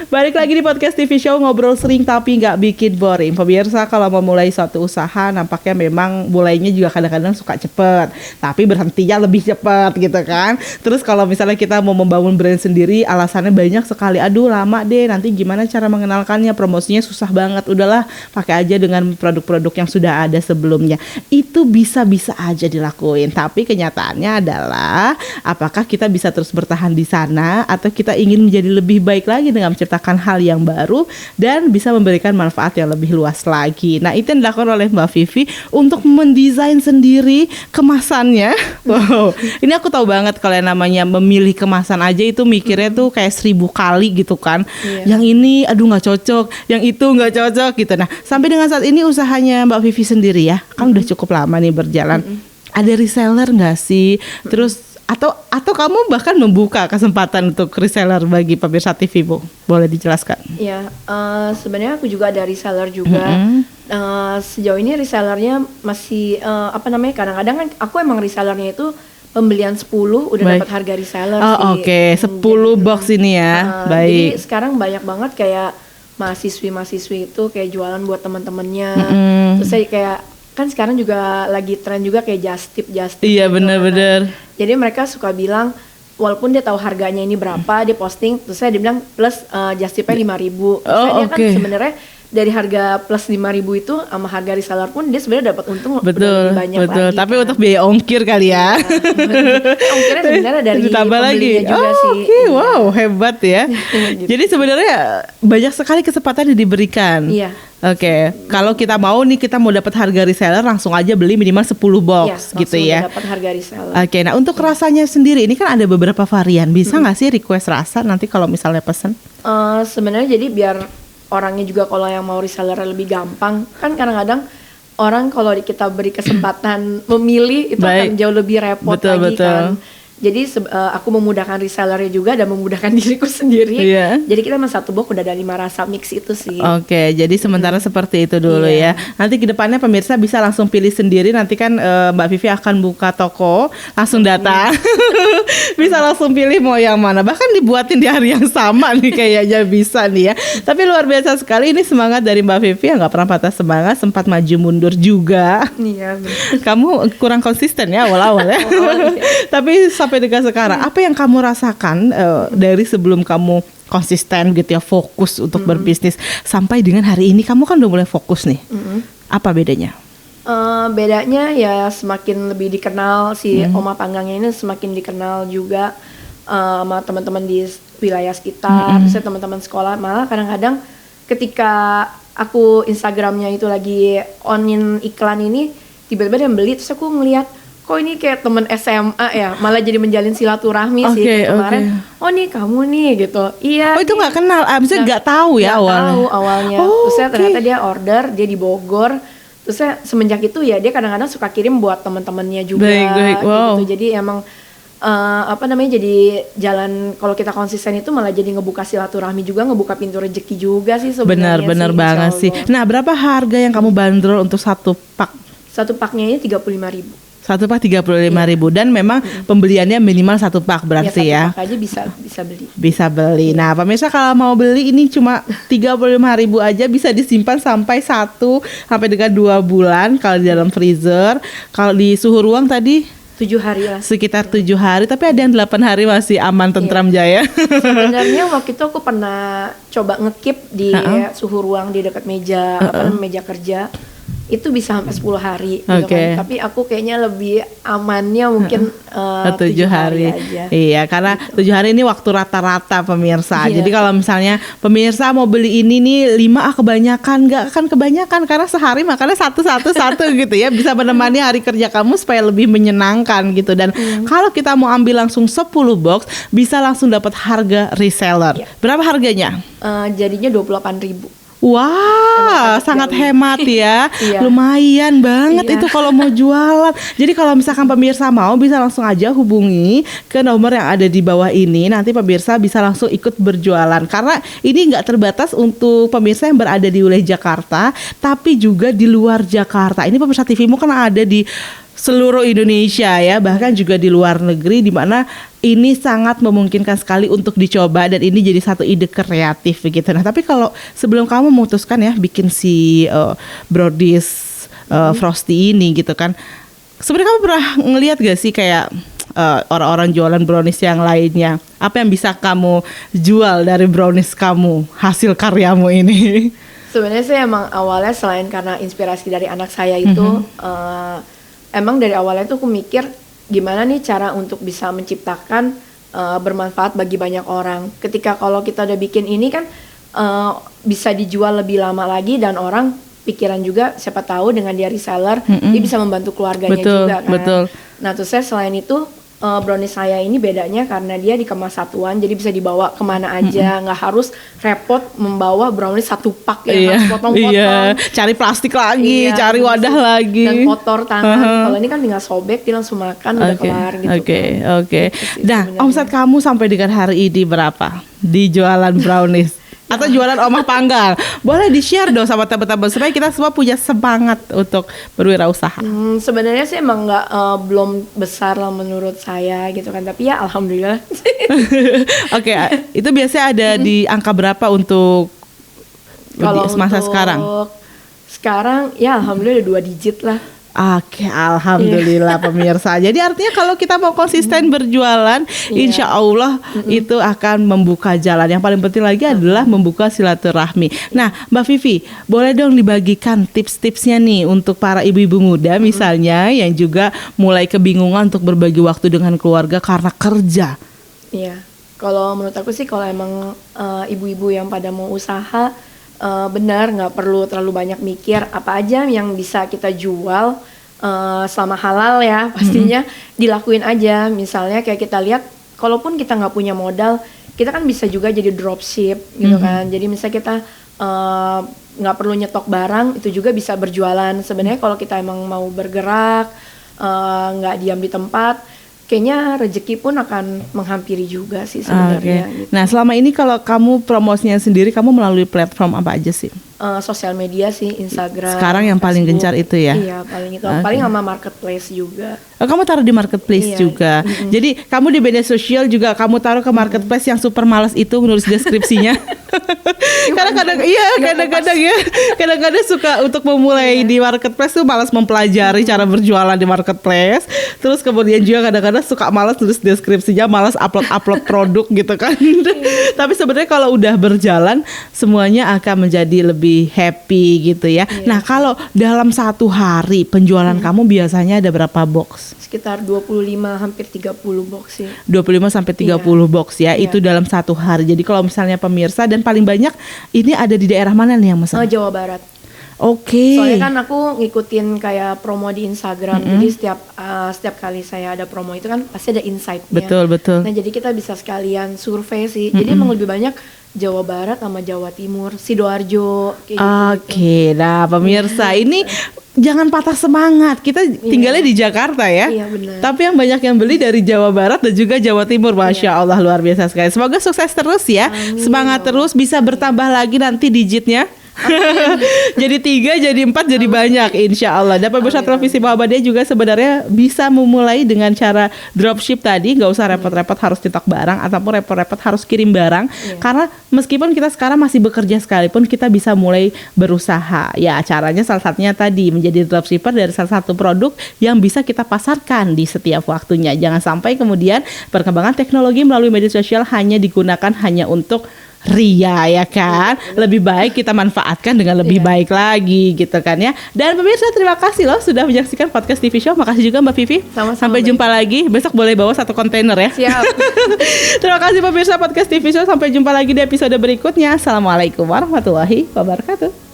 Balik lagi di podcast TV Show, ngobrol sering tapi nggak bikin boring. Pemirsa, kalau mau mulai suatu usaha nampaknya memang mulainya juga kadang-kadang suka cepet, tapi berhentinya lebih cepet gitu kan. Terus kalau misalnya kita mau membangun brand sendiri, alasannya banyak sekali. Aduh lama deh, nanti gimana cara mengenalkannya, promosinya susah banget. Udahlah pakai aja dengan produk-produk yang sudah ada sebelumnya. Itu bisa-bisa aja dilakuin, tapi kenyataannya adalah apakah kita bisa terus bertahan di sana atau kita ingin menjadi lebih baik lagi dengan menciptakan hal yang baru dan bisa memberikan manfaat yang lebih luas lagi. Nah, itu yang dilakukan oleh Mbak Vivi untuk mendesain sendiri kemasannya. Wow, ini aku tahu banget kalau yang namanya memilih kemasan aja itu mikirnya tuh kayak 1000 kali gitu kan. Yang ini aduh nggak cocok, yang itu nggak cocok gitu. Nah, sampai dengan saat ini usahanya Mbak Vivi sendiri ya, kan udah cukup lama nih berjalan. Ada reseller nggak sih? Terus atau kamu bahkan membuka kesempatan untuk reseller bagi pemirsa TV, Bu? Boleh dijelaskan? Ya, sebenarnya aku juga ada reseller juga. Sejauh ini resellernya masih kadang-kadang kan aku emang resellernya itu pembelian 10 udah dapat harga reseller sih. Oke, 10 box ini ya. Baik. Jadi sekarang banyak banget kayak mahasiswi itu kayak jualan buat teman-temannya. Terus saya kayak kan sekarang juga lagi tren juga kayak just tip iya gitu. benar-benar. Jadi mereka suka bilang walaupun dia tahu harganya ini berapa, dia posting terus saya dibilang plus just tipnya 5.000. Dia kan sebenarnya dari harga plus 5.000 itu sama harga reseller pun dia sebenarnya dapat untung lebih banyak lagi. Tapi kan. untuk biaya ongkir kali ya. Ongkirnya sebenarnya dari pembelinya juga sih. Wow, hebat ya. Gitu. Jadi sebenarnya banyak sekali kesempatan yang diberikan. Iya. Oke, kalau kita mau dapat harga reseller langsung aja beli minimal 10 box gitu ya. Dapat harga reseller. Oke, nah untuk rasanya sendiri ini kan ada beberapa varian. Bisa nggak sih request rasa nanti kalau misalnya pesen? Sebenarnya jadi biar orangnya juga kalau yang mau reseller lebih gampang, kan kadang-kadang orang kalau kita beri kesempatan memilih itu akan jauh lebih repot lagi kan. Jadi aku memudahkan resellernya juga dan memudahkan diriku sendiri. Jadi kita memang satu box udah ada 5 rasa mix itu sih. Oke, jadi sementara seperti itu dulu ya. Nanti kedepannya pemirsa bisa langsung pilih sendiri. Nanti kan Mbak Vivi akan buka toko, langsung datang. Bisa langsung pilih mau yang mana. Bahkan dibuatin di hari yang sama nih kayaknya bisa nih ya. Tapi luar biasa sekali, ini semangat dari Mbak Vivi yang gak pernah patah semangat, sempat maju mundur juga. Iya. Kamu kurang konsisten ya awal-awal ya. Tapi sampai dengan sekarang, apa yang kamu rasakan dari sebelum kamu konsisten gitu ya, fokus untuk berbisnis sampai dengan hari ini kamu kan udah mulai fokus nih. Apa bedanya? Bedanya ya semakin lebih dikenal si Oma Panggangnya ini, semakin dikenal juga sama teman-teman di wilayah sekitar, terus teman-teman sekolah. Malah kadang-kadang ketika aku Instagramnya itu lagi onin iklan ini, tiba-tiba dia beli, terus aku ngeliat kok ini kayak temen SMA ya, malah jadi menjalin silaturahmi sih kemarin. Oh nih kamu nih gitu. Iya. Oh itu nggak kenal, abisnya nggak tahu ya awalnya. Tahu awalnya. Terus saya ternyata dia order, dia di Bogor. Terus saya semenjak itu ya dia kadang-kadang suka kirim buat teman-temannya juga. Baik. Wow. Gitu. Jadi emang jadi jalan kalau kita konsisten itu malah jadi ngebuka silaturahmi juga, ngebuka pintu rezeki juga sih sebenarnya. Benar banget sih. Nah berapa harga yang kamu bandrol untuk satu pak? Satu paknya ini 35.000. Satu pak 35.000 dan memang pembeliannya minimal satu pak berarti ya. Satu pak aja bisa beli. Bisa beli. Nah, pemirsa kalau mau beli ini cuma 35.000 aja, bisa disimpan sampai 1 sampai dengan 2 bulan kalau di dalam freezer. Kalau di suhu ruang tadi 7 hari lah. Sekitar 7 hari, tapi ada yang 8 hari masih aman tentram jaya. Sebenarnya waktu itu aku pernah coba ngekip di suhu ruang di dekat meja meja kerja. Itu bisa sampai 10 hari gitu kan. Tapi aku kayaknya lebih amannya mungkin 7 hari aja. Iya, karena 7 hari ini waktu rata-rata pemirsa. Jadi kalau misalnya pemirsa mau beli ini nih 5 kebanyakan, enggak akan kebanyakan karena sehari makannya satu gitu ya. Bisa menemani hari kerja kamu supaya lebih menyenangkan gitu. Dan kalau kita mau ambil langsung 10 box, bisa langsung dapat harga reseller. Berapa harganya? Jadinya 28.000. Wah, sangat hemat ya. Lumayan banget itu kalau mau jualan. Jadi kalau misalkan pemirsa mau bisa langsung aja hubungi ke nomor yang ada di bawah ini. Nanti pemirsa bisa langsung ikut berjualan. Karena ini nggak terbatas untuk pemirsa yang berada di wilayah Jakarta, tapi juga di luar Jakarta. Ini pemirsa TVmu kan ada di seluruh Indonesia ya, bahkan juga di luar negeri, di mana ini sangat memungkinkan sekali untuk dicoba dan ini jadi satu ide kreatif begitu. Nah, tapi kalau sebelum kamu memutuskan ya bikin si brownies frosty ini gitu kan, sebenarnya kamu pernah ngelihat gak sih kayak orang-orang jualan brownies yang lainnya? Apa yang bisa kamu jual dari brownies kamu, hasil karyamu ini? Sebenarnya saya emang awalnya selain karena inspirasi dari anak saya itu, emang dari awalnya tuh aku mikir gimana nih cara untuk bisa menciptakan bermanfaat bagi banyak orang. Ketika kalau kita udah bikin ini kan bisa dijual lebih lama lagi dan orang pikiran juga siapa tahu dengan dia reseller dia bisa membantu keluarganya juga kan. Betul. Nah terus saya selain itu brownies saya ini bedanya karena dia dikemas satuan, jadi bisa dibawa kemana aja, nggak harus repot membawa brownies satu pak ya, harus potong-potong. Cari plastik lagi, cari wadah lagi. Dan kotor tangan. Kalau ini kan tinggal sobek, dia langsung makan, udah kelar gitu. Oke. Nah, omset kamu sampai dengan hari ini berapa di jualan brownies? Atau jualan omah panggang? Boleh di-share dong sama teman-teman supaya kita semua punya semangat untuk berwirausaha. Sebenarnya sih emang nggak belum besar lah menurut saya gitu kan, tapi ya alhamdulillah. Oke, itu biasanya ada di angka berapa untuk kalau masa sekarang? Sekarang ya alhamdulillah 2 digit lah. Oke, alhamdulillah pemirsa. Jadi artinya kalau kita mau konsisten berjualan, insya Allah itu akan membuka jalan. Yang paling penting lagi adalah membuka silaturahmi. Nah, Mbak Vivi, boleh dong dibagikan tips-tipsnya nih untuk para ibu-ibu muda misalnya yang juga mulai kebingungan untuk berbagi waktu dengan keluarga karena kerja. Iya, kalau menurut aku sih kalau emang ibu-ibu yang pada mau usaha, benar nggak perlu terlalu banyak mikir apa aja yang bisa kita jual selama halal ya pastinya dilakuin aja. Misalnya kayak kita lihat kalaupun kita nggak punya modal, kita kan bisa juga jadi dropship gitu kan. Jadi misalnya kita nggak perlu nyetok barang, itu juga bisa berjualan. Sebenarnya kalau kita emang mau bergerak, nggak diam di tempat, kayaknya rezeki pun akan menghampiri juga sih sebenarnya. Gitu. Nah, selama ini kalau kamu promosinya sendiri, kamu melalui platform apa aja sih? Sosial media sih, Instagram. Sekarang yang paling gencar itu ya? Iya, paling itu. Paling sama marketplace juga. Kamu taruh di marketplace juga. Jadi kamu di media sosial juga kamu taruh ke marketplace yang super malas itu menulis deskripsinya. Kadang-kadang suka untuk memulai di marketplace tuh malas mempelajari cara berjualan di marketplace. Terus kemudian juga kadang-kadang suka malas tulis deskripsinya, malas upload produk gitu kan. Tapi sebenarnya kalau udah berjalan semuanya akan menjadi lebih happy gitu ya. Nah, kalau dalam satu hari penjualan kamu biasanya ada berapa box? Sekitar 25 hampir 30 box sih. 25 sampai 30 box ya. Itu dalam satu hari. Jadi kalau misalnya pemirsa, dan paling banyak ini ada di daerah mana nih yang pesan? Jawa Barat. Oke. Soalnya kan aku ngikutin kayak promo di Instagram. Jadi setiap kali saya ada promo itu kan pasti ada insight-nya. Betul. Nah, jadi kita bisa sekalian survei sih. Jadi emang lebih banyak Jawa Barat sama Jawa Timur, Sidoarjo kayak gitu. Nah pemirsa ini jangan patah semangat. Kita tinggalnya di Jakarta ya. Iya, benar. Tapi yang banyak yang beli dari Jawa Barat dan juga Jawa Timur. Masya Allah, luar biasa sekali. Semoga sukses terus ya. Amin. Semangat terus, bisa bertambah lagi nanti digitnya. Jadi 3, jadi 4, jadi banyak insya Allah. Dan pemirsa televisi Muhammadiyah juga sebenarnya bisa memulai dengan cara dropship tadi. Gak usah repot-repot harus cetak barang ataupun repot-repot harus kirim barang. Karena meskipun kita sekarang masih bekerja sekalipun, kita bisa mulai berusaha. Ya, caranya salah satunya tadi menjadi dropshipper dari salah satu produk yang bisa kita pasarkan di setiap waktunya. Jangan sampai kemudian perkembangan teknologi melalui media sosial hanya digunakan hanya untuk ria ya kan. Lebih baik kita manfaatkan dengan lebih baik lagi gitu kan ya. Dan pemirsa terima kasih loh sudah menyaksikan podcast TV Show. Makasih juga Mbak Vivi. Sama-sama. Sampai jumpa lagi. Besok boleh bawa 1 kontainer ya. Siap. Terima kasih pemirsa podcast TV Show. Sampai jumpa lagi di episode berikutnya. Assalamualaikum warahmatullahi wabarakatuh.